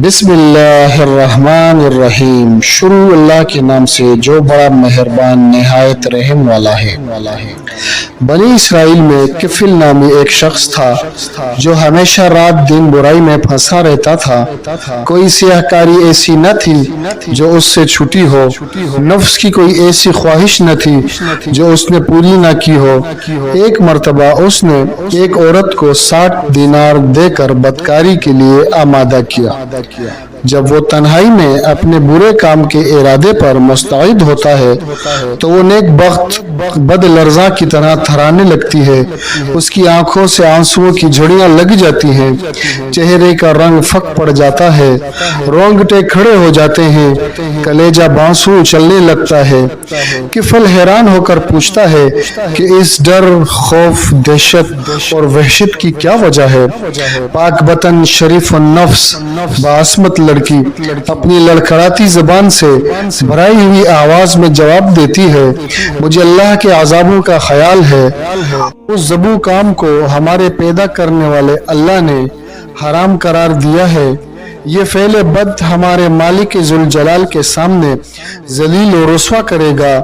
بسم اللہ الرحمن الرحیم، شروع اللہ کے نام سے جو بڑا مہربان نہایت رحم والا ہے۔ بنی اسرائیل میں کفل نامی ایک شخص تھا جو ہمیشہ رات دن برائی میں پھنسا رہتا تھا۔ کوئی سیاہ کاری ایسی نہ تھی جو اس سے چھٹی ہو، نفس کی کوئی ایسی خواہش نہ تھی جو اس نے پوری نہ کی ہو۔ ایک مرتبہ اس نے ایک عورت کو 60 دینار دے کر بدکاری کے لیے آمادہ کیا۔ جب وہ تنہائی میں اپنے برے کام کے ارادے پر مستعد ہوتا ہے تو وہ نیک بخت بد لرزاں کی طرح تھرانے لگتی ہے۔ اس کی آنکھوں سے آنسوؤں کی جھڑیاں لگ جاتی ہیں، چہرے کا رنگ پھک پڑ جاتا ہے، رونگٹے کھڑے ہو جاتے ہیں، کلیجہ بانسو چلنے لگتا ہے۔ کفل حیران ہو کر پوچھتا ہے کہ اس ڈر، خوف، دہشت اور وحشت کی کیا وجہ ہے؟ پاک بطن، شریف النفس، بعصمت لڑکی اپنی لڑکھڑاتی زبان سے بھرائی ہوئی آواز میں جواب دیتی ہے، مجھے اللہ کے عذابوں کا خیال ہے۔ اس ذبح کام کو ہمارے پیدا کرنے والے اللہ نے حرام قرار دیا ہے۔ یہ فعل بد ہمارے مالک ذوالجلال کے سامنے ذلیل و رسوا کرے گا۔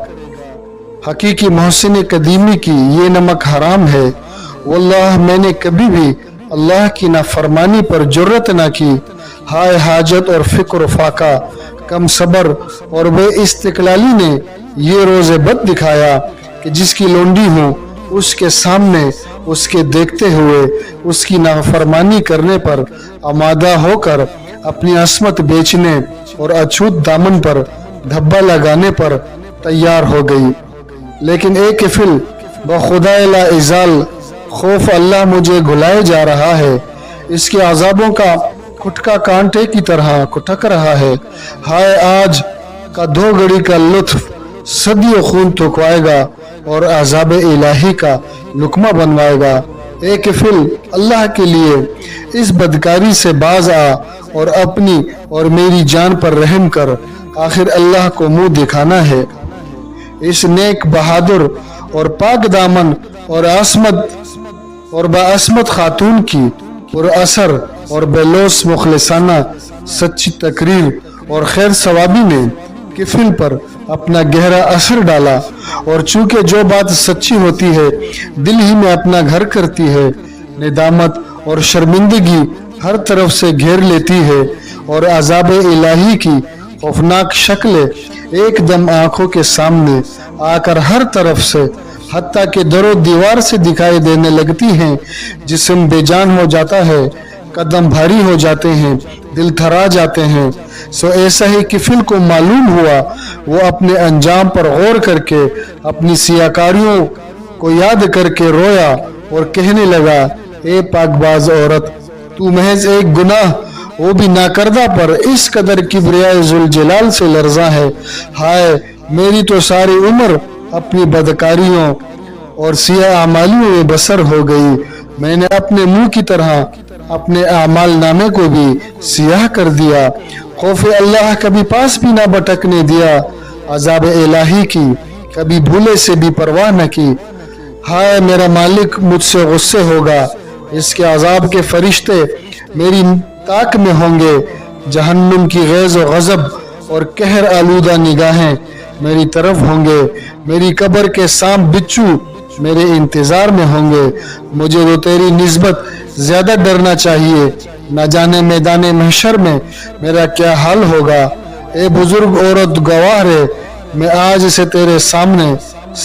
حقیقی محسن قدیمی کی یہ نمک حرام ہے۔ واللہ میں نے کبھی بھی اللہ کی نافرمانی پر جرأت نہ کی۔ ہائے حاجت اور فکر و فاقہ، کم صبر اور بے استقلالی نے یہ روز بد دکھایا کہ جس کی لونڈی ہوں اس کے سامنے اس کے دیکھتے ہوئے اس کی نافرمانی کرنے پر آمادہ ہو کر اپنی عصمت بیچنے اور اچھوت دامن پر دھبا لگانے پر تیار ہو گئی۔ لیکن اے کفل، بخدا لا ازال، خوف اللہ مجھے گھلائے جا رہا ہے، اس کے عذابوں کا کھٹکا کانٹے کی طرح کھٹک رہا ہے۔ ہائے آج کا دو گھڑی کا لطف صدیوں خون تھکوائے گا اور عذاب الہی کا لقمہ بنوائے گا۔ اے کفل، اللہ کے لیے اس بدکاری سے باز آ اور اپنی اور میری جان پر رحم کر، آخر اللہ کو منہ دکھانا ہے۔ اس نیک بہادر اور پاک دامن اور باعصمت خاتون کی پر اثر اور بے لوث مخلصانہ سچی تقریر اور خیر ثوابی نے کفل پر اپنا گہرا اثر ڈالا، اور چونکہ جو بات سچی ہوتی ہے دل ہی میں اپنا گھر کرتی ہے، ندامت اور شرمندگی ہر طرف سے گھیر لیتی ہے اور عذاب الہی کی خوفناک شکلیں ایک دم آنکھوں کے سامنے آ کر ہر طرف سے حتیٰ کہ در و دیوار سے دکھائی دینے لگتی ہیں۔ جسم بے جان ہو جاتا ہے، قدم بھاری ہو جاتے ہیں، دل تھرا جاتے ہیں۔ سو ایسا ہی کفل کو معلوم ہوا، وہ اپنے انجام پر غور کر کے اپنی سیاکاریوں کو یاد کر کے رویا اور کہنے لگا، اے پاک باز عورت، تو محض ایک گناہ وہ بھی ناکردہ پر اس قدر کبریائے ذوالجلال سے لرزاں ہے۔ ہائے میری تو ساری عمر اپنی بدکاریوں اور سیاہ اعمالیوں میں بسر ہو گئی۔ میں نے اپنے منہ کی طرح اپنے اعمال نامے کو بھی سیاہ کر دیا۔ خوف اللہ کبھی پاس بھی نہ بٹکنے دیا، عذاب الہی کی کبھی بھولے سے بھی پرواہ نہ کی۔ ہائے میرا مالک مجھ سے غصے ہوگا، اس کے عذاب کے فرشتے میری طاق میں ہوں گے، جہنم کی غیظ و غضب اور قہر آلودہ نگاہیں میری طرف ہوں گے، میری قبر کے سانپ بچھو میرے انتظار میں ہوں گے۔ مجھے تو تیری نسبت زیادہ ڈرنا چاہیے، نہ جانے میدان محشر میں میرا کیا حال ہوگا۔ اے بزرگ عورت گواہ رہے، میں آج سے تیرے سامنے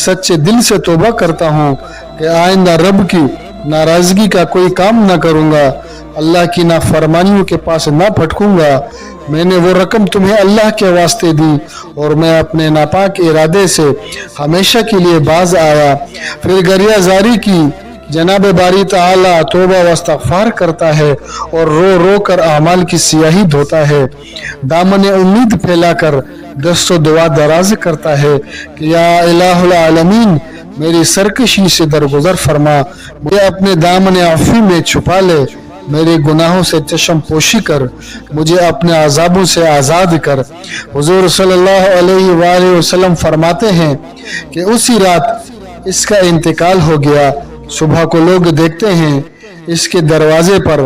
سچے دل سے توبہ کرتا ہوں کہ آئندہ رب کی ناراضگی کا کوئی کام نہ کروں گا، اللہ کی نافرمانیوں کے پاس نہ پھٹکوں گا۔ میں نے وہ رقم تمہیں اللہ کے واسطے دی اور میں اپنے ناپاک ارادے سے ہمیشہ کے لیے باز آیا۔ پھر گریہ زاری کی، جناب باری تعالی توبہ و استغفار کرتا ہے اور رو رو کر اعمال کی سیاہی دھوتا ہے، دامن امید پھیلا کر دست و دعا دراز کرتا ہے کہ یا الہ العالمین میری سرکشی سے درگزر فرما، مجھے اپنے دامن عفو میں چھپا لے، میرے گناہوں سے چشم پوشی کر، مجھے اپنے عذابوں سے آزاد کر۔ حضور صلی اللہ علیہ وآلہ وسلم فرماتے ہیں کہ اسی رات اس کا انتقال ہو گیا۔ صبح کو لوگ دیکھتے ہیں اس کے دروازے پر